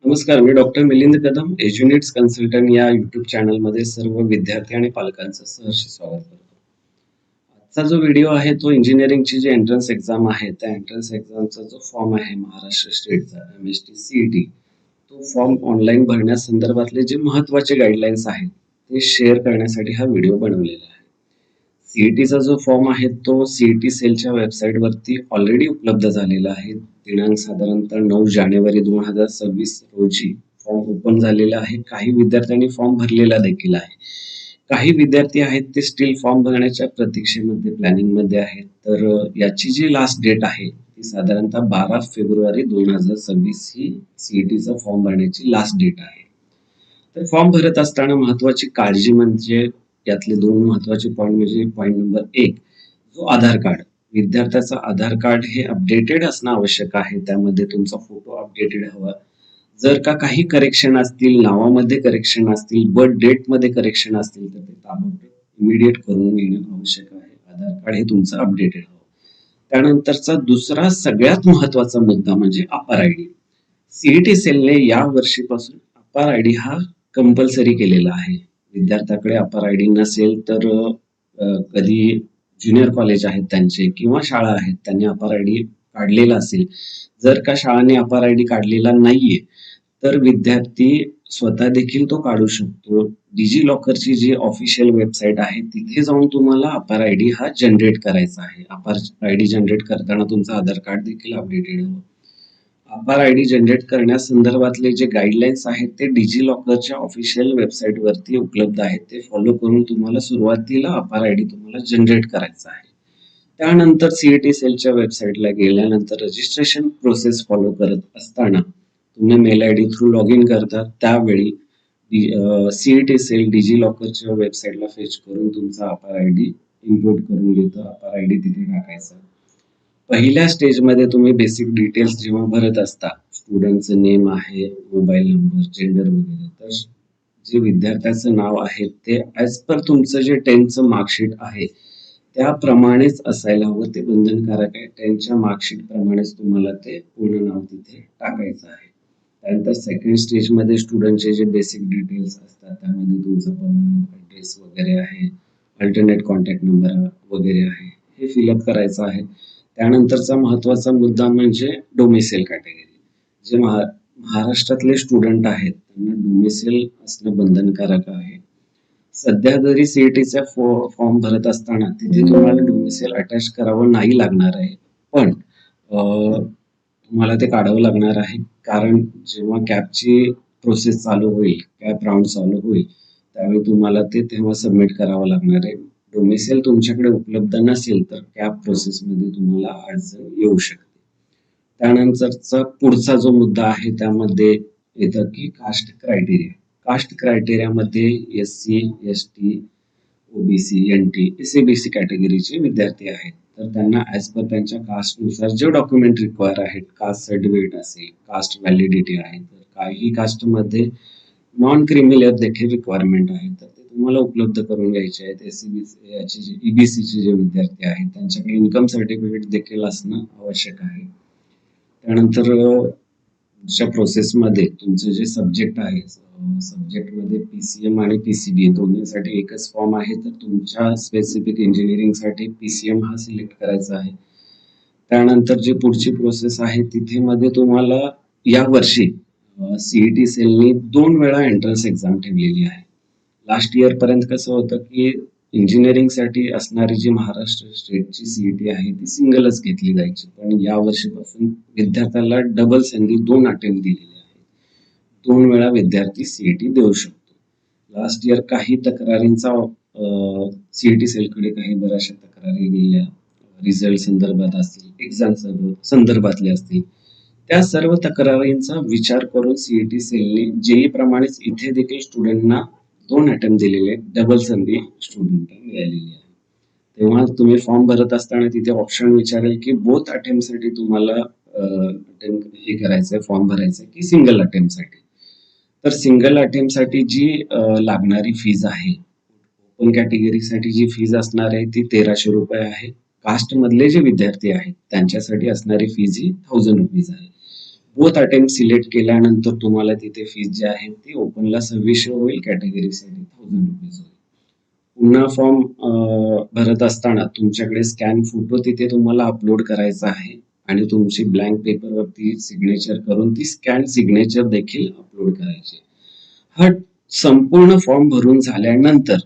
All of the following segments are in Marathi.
नमस्कार, मी डॉक्टर मिलिंद कदम, एज्युनिट्स कन्सल्टंट या यूट्यूब चॅनलमध्ये सर्व विद्यार्थी आणि पालकांचं सहर्ष स्वागत करतो. आजचा जो व्हिडिओ आहे तो इंजिनिअरिंगची जी एंट्रन्स एक्झाम आहे, त्या एंट्रन्स एक्झामचा जो फॉर्म आहे महाराष्ट्र स्टेटचा MST CET, तो फॉर्म ऑनलाईन भरण्यासंदर्भातले जे महत्त्वाचे गाईडलाईन्स आहेत, ते शेअर करण्यासाठी हा व्हिडिओ बनवलेला आहे. सीईटीचा जो फॉर्म आहे तो सीईटी सेलच्या वेबसाईटवरती ऑलरेडी उपलब्ध झालेला आहे. दिनांक साधारणतः 9 जानेवारी 2026 रोजी फॉर्म ओपन झालेला आहे. काही विद्यार्थ्यांनी फॉर्म भरलेला देखील आहे. काही विद्यार्थी आहेत ते स्टील फॉर्म भरण्याच्या प्रतीक्षेमध्ये प्लॅनिंगमध्ये आहेत. तर याची जी लास्ट डेट आहे ती साधारणतः 12 फेब्रुवारी 2026 ही सीईटीचा फॉर्म भरण्याची लास्ट डेट आहे. तर फॉर्म भरत असताना महत्वाची काळजी म्हणजे यातले दोन महत्वाचे पॉईंट म्हणजे पॉईंट नंबर 1 जो आधार कार्ड. विद्यार्थ्याचं आधार कार्ड हे अपडेटेड असणं आवश्यक आहे. त्यामध्ये तुमचा फोटो अपडेटेड हवा. जर का काही करेक्शन असतील, नावामध्ये करेक्शन असतील, बर्थ डेटमध्ये करेक्शन असतील तर ते ताबडतोब इमिडिएट करून घेणं आवश्यक आहे. आधार कार्ड हे तुमचं अपडेटेड हवं. त्यानंतरचा दुसरा सगळ्यात महत्वाचा मुद्दा म्हणजे अपार आयडी. सीईटी सेलने या वर्षीपासून अपार आयडी हा कंपल्सरी केलेला आहे. विद्यार्थ्याकडे अपार आयडी नसेल तर कधी ज्युनियर कॉलेज आहेत त्यांचे किंवा शाळा आहेत त्यांनी अपार आयडी काढलेला असेल. जर का शाळांनी अपार आयडी काढलेला नाहीये तर विद्यार्थी स्वतः देखील तो काढू शकतो. डिजी लॉकरची जी ऑफिशियल वेबसाईट आहे तिथे जाऊन तुम्हाला अपार आयडी हा जनरेट करायचा आहे. अपार आयडी जनरेट करताना तुमचं आधार कार्ड देखील अपडेटेड हवं. अपार आयडी जनरेट करण्यासंदर्भातले जे गाईडलाईन्स आहेत ते डिजी लॉकरच्या ऑफिशियल वेबसाईटवरती उपलब्ध आहेत. ते फॉलो करून तुम्हाला सुरुवातीला अपार आयडी तुम्हाला जनरेट करायचा आहे. त्यानंतर सीईटी सेलच्या वेबसाईटला गेल्यानंतर रजिस्ट्रेशन प्रोसेस फॉलो करत असताना तुम्ही mail ID through log in करता. त्यावेळी सीईटी सेल डिजी लॉकरच्या वेबसाईटला फेच करून तुमचा अपार आयडी इम्पोर्ट करून घेतं. अपार आयडी तिथे टाकायचा. पहिल्या स्टेजमध्ये तुम्ही बेसिक डिटेल्स जेव्हा भरत असता, स्टुडंटचं नेम आहे, मोबाईल नंबर, जेंडर वगैरे, तर जे विद्यार्थ्याचं नाव आहे ते ॲज पर तुमचं जे 10th मार्कशीट आहे त्याप्रमाणेच असायला हवं. ते बंधनकारक आहे. 10th मार्कशीट प्रमाणेच तुम्हाला ते पूर्ण नाव तिथे टाकायचं आहे. त्यानंतर सेकंड स्टेजमध्ये स्टुडंटचे जे बेसिक डिटेल्स असतात त्यामध्ये तुमचा परमनंट ॲड्रेस वगैरे आहे, अल्टरनेट कॉन्टॅक्ट नंबर वगैरे आहे, हे फिलअप करायचं आहे. त्यानंतरचा महत्वाचा मुद्दा म्हणजे डोमिसाईल कॅटेगरी. जे महाराष्ट्रातले स्टुडंट आहेत त्यांना डोमिसाईल असणं बंधनकारक आहे. सध्या जरी सीईटीचा फॉर्म भरत असताना तिथे तुम्हाला डोमिसाईल अटॅच करावं नाही लागणार आहे. पण तुम्हाला ते काढावं लागणार आहे. कारण जेव्हा कॅपची प्रोसेस चालू होईल, कॅप राउंड चालू होईल, त्यावेळी तुम्हाला ते तेव्हा सबमिट करावं लागणार आहे. डोमिसाईल तुमच्याकडे उपलब्ध नसेल तर कॅप प्रोसेसमध्ये तुम्हाला अडचण येऊ शकते. त्यानंतरचा पुढचा जो मुद्दा आहे त्यामध्ये येतं की कास्ट क्रायटेरिया. कास्ट क्रायटेरियामध्ये SC, ST, OBC, NT, SABC कॅटेगरीचे विद्यार्थी आहेत. तर त्यांना ॲज पर त्यांच्या कास्टनुसार जे डॉक्युमेंट रिक्वायर आहेत, कास्ट सर्टिफिकेट असेल, कास्ट व्हॅलिडिटी आहे, तर काही कास्टमध्ये नॉन क्रिमिलेअर देखील रिक्वायरमेंट आहे. तर ते तुम्हाला उपलब्ध करून घ्यायचे आहेत. SCBC याचे जे EBCचे जे विद्यार्थी आहेत त्यांच्याकडे इन्कम सर्टिफिकेट देखील असणं आवश्यक आहे. त्यानंतर पुढच्या प्रोसेसमध्ये तुमचं जे सब्जेक्ट आहे, सब्जेक्टमध्ये PCM आणि PCBA दोन्हीसाठी एकच फॉर्म आहे. तर तुमच्या स्पेसिफिक इंजिनिअरिंगसाठी PCM हा सिलेक्ट करायचा आहे. त्यानंतर जी पुढची प्रोसेस आहे तिथे मध्ये तुम्हाला या वर्षी सीईटी सेलनी 2 वेळा एंट्रन्स एक्झाम ठेवलेली आहे. लास्ट इयर पर्यंत कसं होतं की इंजिनिअरिंगसाठी असणारी जी महाराष्ट्र स्टेटची सीईटी आहे ती सिंगलच घेतली जायची. पण या वर्षीपासून विद्यार्थ्याला डबल संधी 2 अटेम्प्ट दिलेले आहेत. 2 वेळा विद्यार्थी सीईटी देऊ शकतो. लास्ट इयर काही तक्रारींचा सीईटी सेलकडे काही बऱ्याचशा तक्रारी गेल्या, रिझल्ट संदर्भात असतील, एक्झाम संदर्भातले असतील. त्या सर्व तक्रारींचा विचार करून सीईटी सेलने जेई प्रमाणेच इथे देखील स्टुडंटना 2 अटेम्प्ट दिलेले, डबल संधी स्टुडंटला मिळालेली आहे. तेव्हा तुम्ही फॉर्म भरत असताना तिथे ऑप्शन विचारेल की बोथ अटेम्प्टसाठी तुम्हाला हे करायचंय, फॉर्म भरायचंय की सिंगल अटेम्प्टसाठी. तर सिंगल अटेम्प्टसाठी जी लागणारी फीज आहे, ओपन कॅटेगरीसाठी जी फीज असणार आहे ती 1300 रुपये आहे. कास्ट मधले जे विद्यार्थी आहेत त्यांच्यासाठी असणारी फीज ही 1000 रुपीज आहे. बोथ अटेम्प्ट सिलेक्ट केल्यानंतर तुम्हाला तिथे फीस जी आहे ती ओपनला 2600 होईल, कॅटेगरीसाठी 1000 रुपीज होईल. पुन्हा फॉर्म भरत असताना तुमच्याकडे स्कॅन फोटो तिथे तुम्हाला अपलोड करायचा आहे आणि तुमची ब्लँक पेपरवरती सिग्नेचर करून ती स्कॅन सिग्नेचर देखील अपलोड करायची. हा संपूर्ण फॉर्म भरून झाल्यानंतर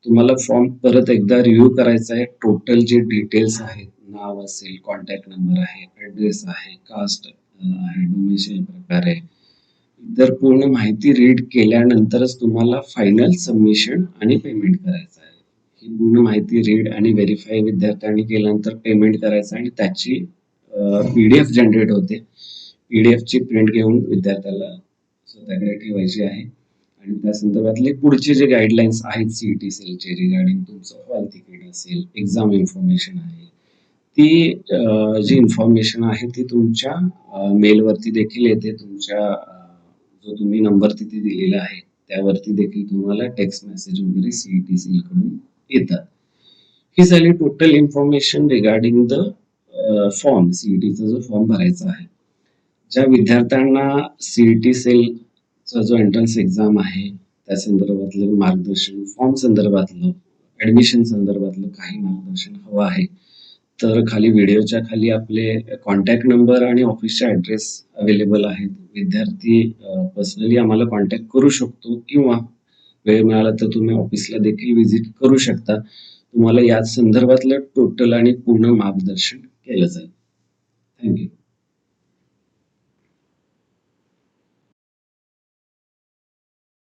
तुम्हाला फॉर्म परत एकदा रिव्ह्यू करायचा आहे. टोटल जे डिटेल्स आहेत, नाव असेल, कॉन्टॅक्ट नंबर आहे, ऍड्रेस आहे, कास्ट आहे, डोमेसाईल प्रकार आहे, इतर पूर्ण माहिती रीड केल्यानंतरच तुम्हाला फायनल सबमिशन आणि पेमेंट करायचं आहे. ही पूर्ण माहिती रीड आणि व्हेरीफाय विद्यार्थ्यांनी केल्यानंतर पेमेंट करायचं आणि त्याची PDF जनरेट होते. PDF ची प्रिंट घेऊन विद्यार्थ्याला स्वतःकडे ठेवायची आहे आणि त्या संदर्भातले पुढचे जे गाईडलाईन्स आहेत सीईटी सेलचे रिगार्डिंग तुमचं हॉल तिकीट असेल, एक्झाम इन्फॉर्मेशन आहे, ती जी इन्फॉर्मेशन आहे ती तुमच्या मेलवरती देखील येते. तुमच्या जो तुम्ही नंबर तिथे दिलेला आहे त्यावरती देखील तुम्हाला टेक्स्ट मेसेज वगैरे सीईटी सेल कडून येतात. ही झाली total information regarding the form, सीईटीचा जो फॉर्म भरायचा आहे. ज्या विद्यार्थ्यांना सीईटी सेलचा जो एंट्रन्स एक्झाम आहे त्या संदर्भातलं मार्गदर्शन, फॉर्म संदर्भातलं, ऍडमिशन संदर्भातलं काही मार्गदर्शन हवं आहे तर खाली व्हिडिओच्या खाली आपले कॉन्टॅक्ट नंबर आणि ऑफिसचा ऍड्रेस अवेलेबल आहेत. विद्यार्थी पर्सनली आम्हाला कॉन्टॅक्ट करू शकतो किंवा वेळ मिळाला तर तुम्ही ऑफिसला देखील व्हिजिट करू शकता. तुम्हाला या संदर्भातलं टोटल आणि पूर्ण मार्गदर्शन केलं जाईल. थँक्यू.